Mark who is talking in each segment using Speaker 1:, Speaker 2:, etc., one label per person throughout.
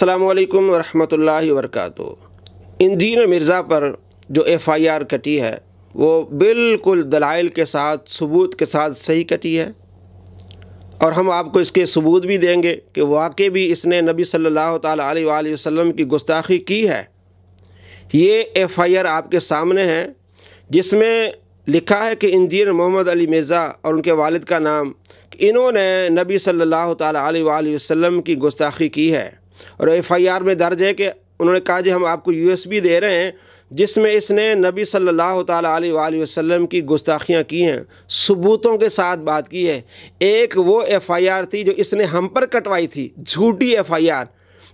Speaker 1: अस्सलामु अलैकुम वरहमतुल्लाहि वबरकातुहू। इंजीनियर मिर्ज़ा पर जो FIR कटी है वो बिल्कुल दलाइल के साथ, सबूत के साथ सही कटी है, और हम आपको इसके सबूत भी देंगे कि वाकई भी इसने नबी सल्लल्लाहु ताला अलैहि वसल्लम की गुस्ताखी की है। ये FIR आपके सामने है जिसमें लिखा है कि इंजीनियर मोहम्मद अली मिर्ज़ा और उनके वालिद का नाम, इन्होंने नबी सल्लल्लाहु ताला अलैहि वसल्लम की गुस्ताखी की है। और FIR में दर्ज है कि उन्होंने कहा जी हम आपको USB दे रहे हैं जिसमें इसने नबी सल्लल्लाहु ताला अलैहि वसल्लम की गुस्ताखियाँ की हैं, सबूतों के साथ बात की है। एक वो FIR थी जो इसने हम पर कटवाई थी, झूठी FIR,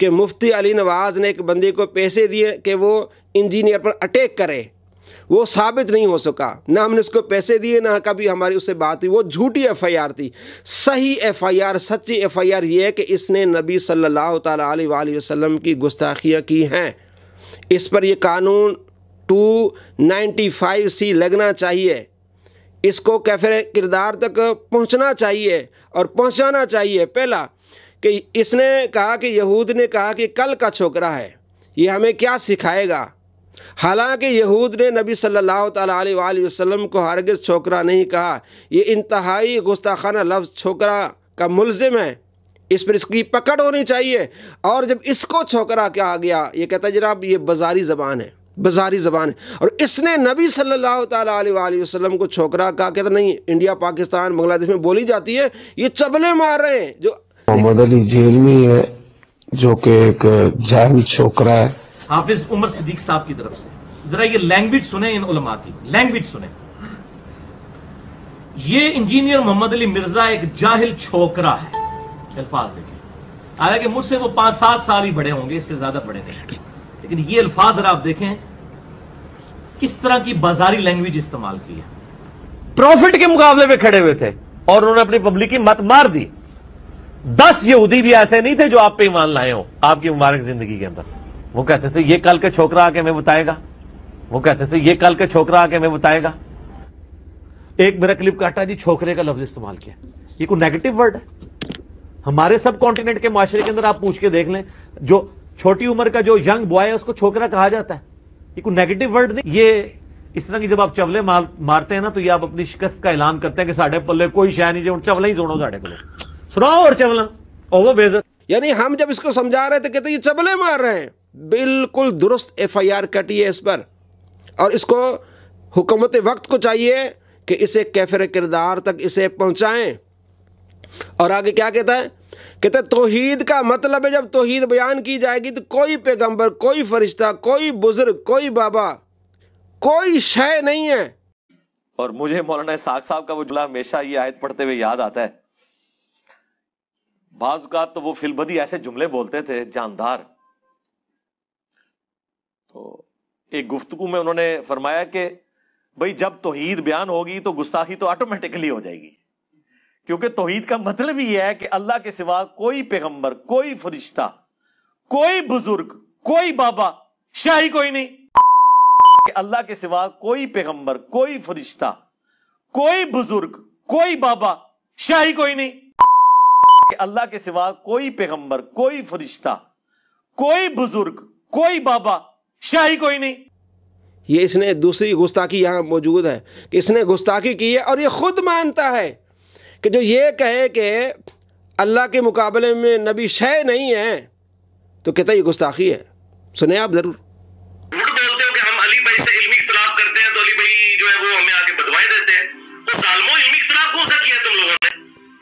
Speaker 1: कि मुफ्ती अली नवाज़ ने एक बंदे को पैसे दिए कि वो इंजीनियर पर अटैक करे। वो साबित नहीं हो सका, ना हमने उसको पैसे दिए, ना कभी हमारी उससे बात हुई। वो झूठी FIR थी। सही FIR, सच्ची FIR ये है कि इसने नबी सल्लल्लाहु ताला अलैहि वसल्लम की गुस्ताखियाँ की हैं। इस पर ये कानून 295C लगना चाहिए, इसको कैफिर किरदार तक पहुँचना चाहिए और पहुँचाना चाहिए। पहला कि इसने कहा कि यहूद ने कहा कि कल का छोकरा है, ये हमें क्या सिखाएगा। हालांकि यहूद ने नबी सल्लल्लाहु ताला अलैहि वसल्लम को हरगिज़ छोकरा नहीं कहा। ये इंतहाई गुस्ताखाना लफ्ज़ छोकरा का मुलजिम है, इस पर इसकी पकड़ होनी चाहिए। और जब इसको छोकरा कहा गया, ये कहता है जनाब ये बाजारी ज़बान है, बाजारी ज़बान है। और इसने नबी सल्लल्लाहु ताला अलैहि वसल्लम को छोकरा कहा, कहता नहीं इंडिया, पाकिस्तान, बांग्लादेश में बोली जाती है, ये चबले मार रहे हैं। जो
Speaker 2: मोहम्मद अली जेल में है जो कि एक जाहिल छोकरा है।
Speaker 3: हाफिज उमर सिद्दीक साहब की तरफ से जरा ये लैंग्वेज सुने, इन उलमा की लैंग्वेज सुने। ये इंजीनियर मोहम्मद अली मिर्जा एक जाहिल छोकरा है, अल्फाज देखें। हालांकि मुझसे वो 5-7 साल ही बड़े होंगे, इससे ज्यादा बड़े नहीं, लेकिन ये अल्फाज जरा आप देखें किस तरह की बाजारी लैंग्वेज इस्तेमाल की है।
Speaker 4: प्रॉफिट के मुकाबले में खड़े हुए थे और उन्होंने अपनी पब्लिक की मत मार दी। 10 यहूदी भी ऐसे नहीं थे जो आप पे ईमान लाए हो आपकी मुबारक जिंदगी के अंदर। वो कहते थे ये कल के छोकरा आके हमें बताएगा, वो कहते थे ये कल के छोकरा आके हमें बताएगा। एक मेरा क्लिप काटा जी, छोकरे का लफ्ज इस्तेमाल किया। ये कोई नेगेटिव वर्ड है? हमारे सब कॉन्टिनेंट के माशरे के अंदर आप पूछ के देख लें, जो छोटी उम्र का जो यंग बॉय है उसको छोकरा कहा जाता है। ये कोई नेगेटिव वर्ड नहीं। ये इस तरह की जब आप चवले मारते हैं ना, तो ये आप अपनी शिकस्त का ऐलान करते हैं कि साढ़े पल्ले कोई शय नहीं, जो चवला ही सुनो, साढ़े पल्ले सुनाओ और चवला और वो बेइज्जत।
Speaker 1: यानी हम जब इसको समझा रहे थे कहते ये चबले मार रहे हैं। बिल्कुल दुरुस्त FIR कटी है इस पर, और इसको हुकूमत वक्त को चाहिए कि इसे कैफिर किरदार तक इसे पहुंचाएं। और आगे क्या कहता है? कहता है तौहीद का मतलब है, जब तौहीद बयान की जाएगी तो कोई पैगंबर, कोई फरिश्ता, कोई बुजुर्ग, कोई बाबा, कोई शय नहीं है।
Speaker 5: और मुझे मौलाना इसहाक साहब का वो जुमला हमेशा ये आयत पढ़ते हुए याद आता है। बाज़ औक़ात तो वो फिलबदी ऐसे जुमले बोलते थे जानदार। तो एक गुफ्तगू में उन्होंने फरमाया कि भाई जब तौहीद बयान होगी तो गुस्ताखी तो ऑटोमेटिकली हो जाएगी, क्योंकि तौहीद का मतलब ही है कि अल्लाह के सिवा कोई पैगंबर, कोई फरिश्ता, कोई बुजुर्ग, कोई बाबा, शाही कोई नहीं। कि अल्लाह के सिवा कोई पैगंबर, कोई फरिश्ता, कोई बुजुर्ग, कोई बाबा, शाही कोई नहीं। कि अल्लाह के सिवा कोई पैगंबर, कोई फरिश्ता, कोई बुजुर्ग, कोई बाबा, शाही कोई नहीं।
Speaker 1: ये इसने दूसरी गुस्ताखी यहाँ मौजूद है कि इसने गुस्ताखी की है, और ये खुद मानता है कि जो ये कहे कि अल्लाह के मुकाबले में नबी शय नहीं है, तो कहता है ये गुस्ताखी है। सुने आप जरूर।
Speaker 6: झूठ बोलते हो कि हम अली भाई से इल्मी इख्तिलाफ करते हैं, तो अली भाई जो है वो हमें आके बदवाएं देते हैं। तो सालमों इल्मी इख्तिलाफ कौन सा किया तुम लोगों ने?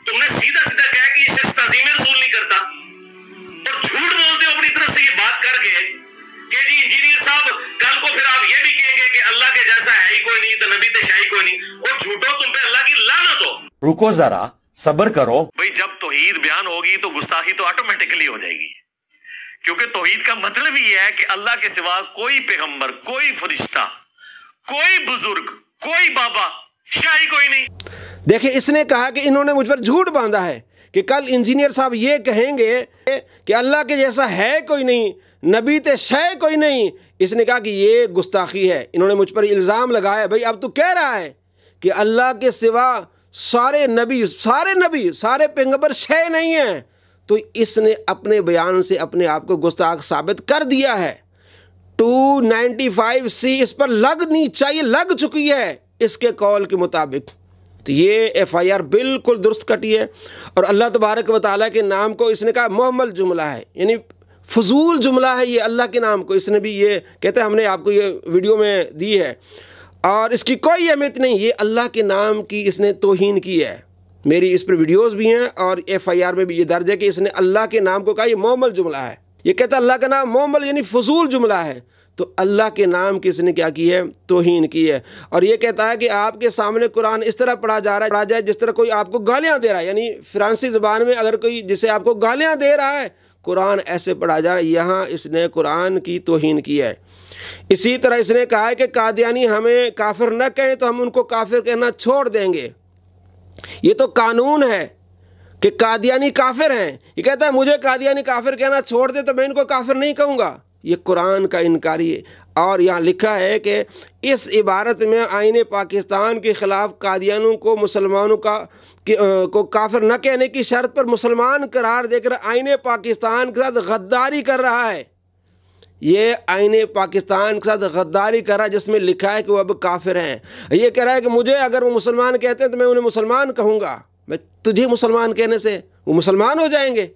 Speaker 6: तुमने सीधा सीधा कहा कि ये शख्स ताज़ीम रसूल नहीं करता, और झूठ बोलते हो अपनी तरफ से ये बात करके कि जी इंजीनियर साहब कल को फिर आप ये भी कहेंगे कि अल्लाह के जैसा है ही कोई नहीं, तो नबी तो शाही कोई नहीं, और झूठो तुम पे अल्लाह की लानत हो।
Speaker 4: रुको जरा, सब्र करो
Speaker 6: भाई जब तौहीद बयान होगी तो गुस्ताखी तो ऑटोमेटिकली हो जाएगी, क्योंकि तौहीद का मतलब ही है कि अल्लाह के सिवा कोई पैगंबर, कोई फरिश्ता, कोई बुजुर्ग, कोई बाबा, शाही कोई नहीं।
Speaker 1: देखिए इसने कहा कि इन्होंने मुझ पर झूठ बांधा है कि कल इंजीनियर साहब ये कहेंगे कि अल्लाह के जैसा है कोई नहीं, नबी ते शय कोई नहीं। इसने कहा कि ये गुस्ताखी है, इन्होंने मुझ पर इल्ज़ाम लगाया। भाई अब तो कह रहा है कि अल्लाह के सिवा सारे नबी, सारे पैगंबर शय नहीं हैं, تو اس نے اپنے بیان سے اپنے آپ کو گستاخ ثابت کر دیا ہے۔ 295C اس پر لگنی چاہیے، لگ چکی ہے اس کے قول کے مطابق۔ تو یہ FIR بالکل درست کٹی ہے، اور اللہ تبارک و تعالیٰ کے نام کو اس نے کہا محمل جملہ ہے، یعنی فضول جملہ ہے یہ اللہ کے نام کو۔ اس نے بھی یہ کہتے ہیں ہم نے آپ کو یہ ویڈیو میں دی ہے، اور اس کی کوئی اہمیت نہیں، یہ اللہ کے نام کی اس نے توہین کی ہے۔ میری اس پر ویڈیوز بھی ہیں اور FIR میں بھی یہ درج ہے کہ اس نے اللہ کے نام کو کہا یہ محمل جملہ ہے۔ یہ کہتا ہے اللہ کا نام محمل یعنی فضول جملہ ہے، تو اللہ کے نام کی اس نے کیا کی ہے؟ توہین کی ہے۔ اور یہ کہتا ہے کہ آپ کے سامنے قرآن اس طرح پڑھا جائے جس طرح کوئی آپ کو گالیاں دے رہا ہے، یعنی فرانسی زبان میں اگر کوئی جسے آپ کو گالیاں دے رہا ہے قرآن ایسے پڑھا جا رہا ہے۔ یہاں اس نے قرآن کی توہین کی ہے۔ اسی طرح اس نے کہا ہے کہ قادیانی ہمیں کافر نہ کہیں تو ہم ان کو کافر کہنا چھوڑ دیں گے۔ یہ تو قانون ہے کہ قادیانی کافر ہیں، یہ کہتا ہے مجھے قادیانی کافر کہنا چھوڑ دے تو میں ان کو کافر نہیں کہوں گا، یہ قرآن کا انکاری ہے۔ اور یہاں لکھا ہے کہ اس عبارت میں آئین پاکستان کے خلاف قادیانوں کو مسلمانوں کو کافر نہ کہنے کی شرط پر مسلمان قرار دے کر آئین پاکستان کے ساتھ غداری کر رہا ہے۔ یہ آئین پاکستان کے ساتھ غداری کر رہا ہے جس میں لکھا ہے کہ وہ اب کافر ہیں۔ یہ کہہ رہا ہے کہ مجھے اگر وہ مسلمان کہتے ہیں تو میں انہیں مسلمان کہوں گا، میں تجھے مسلمان کہنے سے وہ مسلمان ہو جائیں گے۔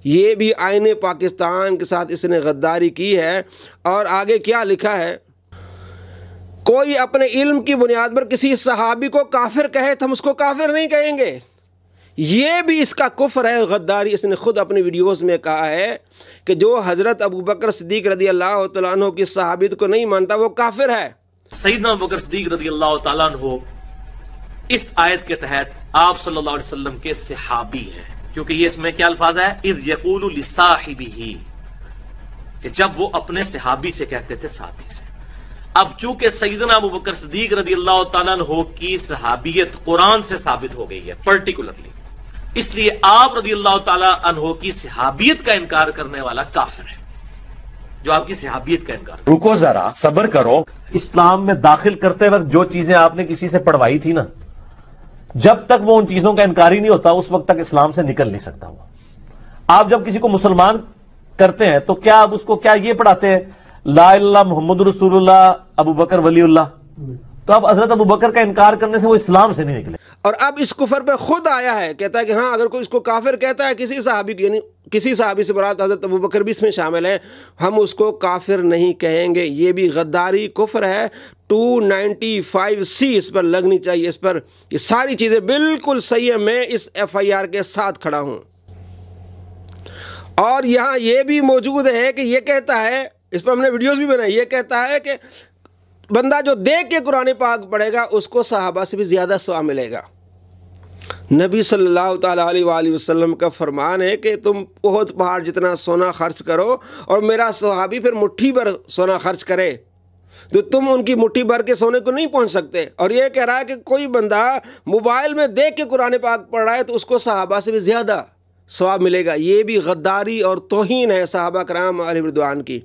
Speaker 1: یہ بھی آئین پاکستان کے ساتھ اس نے غداری کی ہے۔ اور آگے کیا لکھا ہے؟ کوئی اپنے علم کی بنیاد پر کسی صحابی کو کافر کہے تو ہم اس کو کافر نہیں کہیں گے، یہ بھی اس کا کفر ہے، غداری۔ اس نے خود اپنی ویڈیوز میں کہا ہے کہ جو حضرت ابوبکر صدیق رضی اللہ تعالیٰ عنہ کی صحابیت کو نہیں مانتا وہ کافر ہے۔
Speaker 3: سیدنا ابوبکر صدیق رضی اللہ تعالیٰ عنہ اس آیت کے تحت آپ صلی اللہ علیہ وسلم کے صحابی ہیں، کیونکہ یہ اس میں کیا الفاظ ہے؟ اذ یقول لصاحبہ، کہ جب وہ اپنے صحابی سے کہتے تھے، ساتھی سے۔ اب چونکہ سیدنا ابوبکر صدیق رضی اللہ تعالیٰ عنہ کی صحابیت قرآن سے ثابت ہو گئی ہے پرٹیکولرلی، اس لیے آپ رضی اللہ تعالیٰ عنہ کی صحابیت کا انکار کرنے والا کافر ہے، جو آپ کی صحابیت کا انکار۔
Speaker 4: رکو ذرا، صبر کرو۔ اسلام میں داخل کرتے وقت جو چیزیں آپ نے کسی سے پڑھوائی تھی نا، جب تک وہ ان چیزوں کا انکاری نہیں ہوتا اس وقت تک اسلام سے نکل نہیں سکتا وہ۔ آپ جب کسی کو مسلمان کرتے ہیں تو کیا آپ اس کو کیا یہ پڑھاتے ہیں لا الہ الا اللہ محمد رسول اللہ ابو بکر ولی اللہ؟ تو اب حضرت ابو بکر کا انکار کرنے سے وہ اسلام سے نہیں نکلے۔
Speaker 1: اور اب اس کفر پہ خود آیا ہے، کہتا ہے کہ ہاں اگر کوئی اس کو کافر کہتا ہے کسی صحابی کی، یعنی کسی صحابی سے مراد حضرت ابو بکر بھی اس میں شامل ہیں، ہم اس کو کافر نہیں کہیں گے۔ یہ بھی غداری کفر ہے۔ 295C اس پر لگنی چاہیے، اس پر یہ ساری چیزیں بالکل صحیح ہے۔ میں اس FIR کے ساتھ کھڑا ہوں۔ اور یہاں یہ بھی موجود ہے کہ یہ کہتا ہے، اس پر ہم نے ویڈیوز بھی بنائی، یہ کہتا ہے کہ بندہ جو دیکھ کے قرآن پاک پڑھے گا اس کو صحابہ سے بھی زیادہ ثواب ملے گا۔ نبی صلی اللہ تعالیٰ علیہ وآلہ وسلم کا فرمان ہے کہ تم احد پہاڑ جتنا سونا خرچ کرو اور میرا صحابی پھر مٹھی بھر سونا خرچ کرے تو تم ان کی مٹھی بھر کے سونے کو نہیں پہنچ سکتے۔ اور یہ کہہ رہا ہے کہ کوئی بندہ موبائل میں دیکھ کے قرآن پاک پڑھ رہا ہے تو اس کو صحابہ سے بھی زیادہ ثواب ملے گا۔ یہ بھی غداری اور توہین ہے صحابہ کرام علیہ رضوان کی۔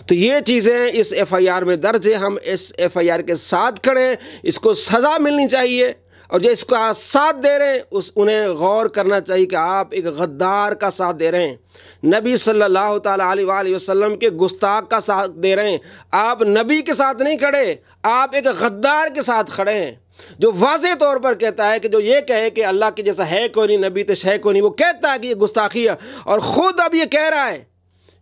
Speaker 1: تو یہ چیزیں اس FIR میں درج ہے، ہم اس FIR کے ساتھ کھڑے ہیں، اس کو سزا ملنی چاہیے، اور جو اس کا ساتھ دے رہے ہیں انہیں غور کرنا چاہیے کہ آپ ایک غدار کا ساتھ دے رہے ہیں، نبی صلی اللہ تعالیٰ علیہ وآلہ وسلم کے گستاخ کا ساتھ دے رہے ہیں۔ آپ نبی کے ساتھ نہیں کھڑے، آپ ایک غدار کے ساتھ کھڑے ہیں جو واضح طور پر کہتا ہے کہ جو یہ کہے کہ اللہ کے جیسا ہے کوئی نہیں، نبی تش ہے کوئی نہیں، وہ کہتا ہے کہ یہ گستاخی ہے، اور خود اب یہ کہہ رہا ہے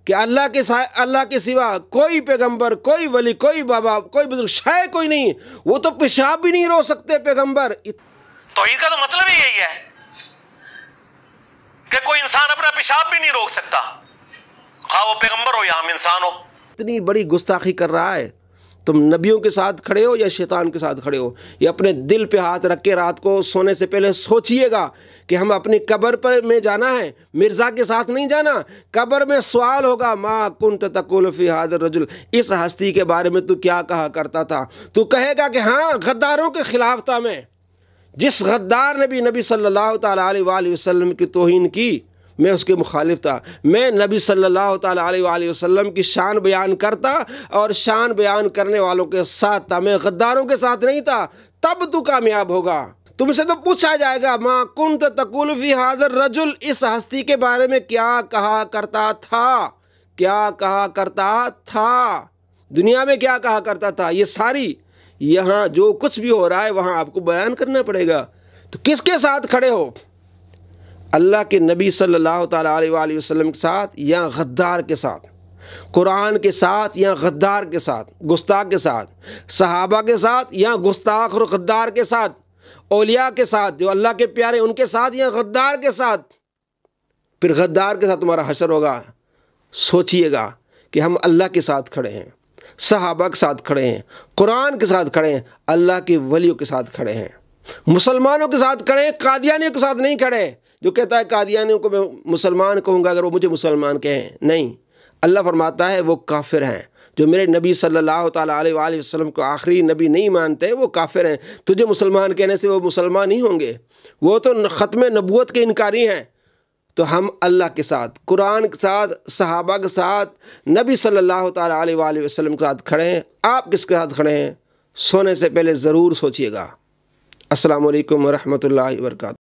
Speaker 1: کہ اللہ کے سوا کوئی پیغمبر، کوئی ولی، کوئی بابا، کوئی بزرگ شے کوئی نہیں، وہ تو پیشاب بھی نہیں روک سکتے پیغمبر۔
Speaker 5: توحید کا تو مطلب ہی یہی ہے کہ کوئی انسان اپنا پیشاب بھی نہیں روک سکتا، خواہ وہ پیغمبر ہو یا ہم انسان ہو۔
Speaker 1: اتنی بڑی گستاخی کر رہا ہے، تم نبیوں کے ساتھ کھڑے ہو یا شیطان کے ساتھ کھڑے ہو؟ یہ اپنے دل پہ ہاتھ رکھ کے رات کو سونے سے پہلے سوچئے گا کہ ہم اپنی قبر پر میں جانا ہے، مرزا کے ساتھ نہیں جانا۔ قبر میں سوال ہوگا ما کنت تقول فی ھذا الرجل، اس ہستی کے بارے میں تو کیا کہا کرتا تھا؟ تو کہے گا کہ ہاں غداروں کے خلاف تھا میں، جس غدار نے بھی نبی صلی اللہ تعالیٰ علیہ وآلہ وسلم کی توہین کی میں اس کے مخالف تھا، میں نبی صلی اللہ تعالیٰ علیہ وآلہ وسلم کی شان بیان کرتا اور شان بیان کرنے والوں کے ساتھ تھا، میں غداروں کے ساتھ نہیں تھا۔ تب تو کامیاب ہوگا، तुम से तो पूछा जाएगा मा कुन्त तक़ूलु फ़ी हाज़ा रजुल, इस हस्ती के बारे में क्या कहा करता था, क्या कहा करता था, दुनिया में क्या कहा करता था। ये सारी यहाँ जो कुछ भी हो रहा है वहाँ आपको बयान करना पड़ेगा। तो किसके साथ खड़े हो, अल्लाह के नबी सल्लल्लाहु ताला अलैहि वसल्लम के साथ या गद्दार के साथ, कुरान के साथ या गद्दार के साथ, गुस्ताख के साथ, सहाबा के साथ या गुस्ताख और गद्दार के साथ, औलिया के साथ जो अल्लाह के प्यारे उनके साथ या गद्दार के साथ। फिर गद्दार के साथ तुम्हारा हशर होगा। सोचिएगा कि हम अल्लाह के साथ खड़े हैं, सहाबा के साथ खड़े हैं, कुरान के साथ खड़े हैं, अल्लाह के वलियों के साथ खड़े हैं, मुसलमानों के साथ खड़े हैं, कादियानियों के साथ नहीं खड़े। जो कहता है कादियानियों को मैं मुसलमान कहूँगा अगर वो मुझे मुसलमान कहें, नहीं, अल्लाह फरमाता है वो काफिर हैं। जो मेरे नबी सल्लल्लाहु ताला अलैहि वसल्लम को आखिरी नबी नहीं मानते वो काफिर हैं। तुझे मुसलमान कहने से वो मुसलमान नहीं होंगे, वो तो ख़त्म नबूवत के इनकारी हैं। तो हम अल्लाह के साथ, कुरान के साथ, सहाबा के साथ, नबी सल्लल्लाहु ताला अलैहि वसल्लम के साथ खड़े हैं। आप किसके साथ खड़े हैं, सोने से पहले ज़रूर सोचिएगा। अस्सलामु अलैकुम व रहमतुल्लाहि व बरकातहू।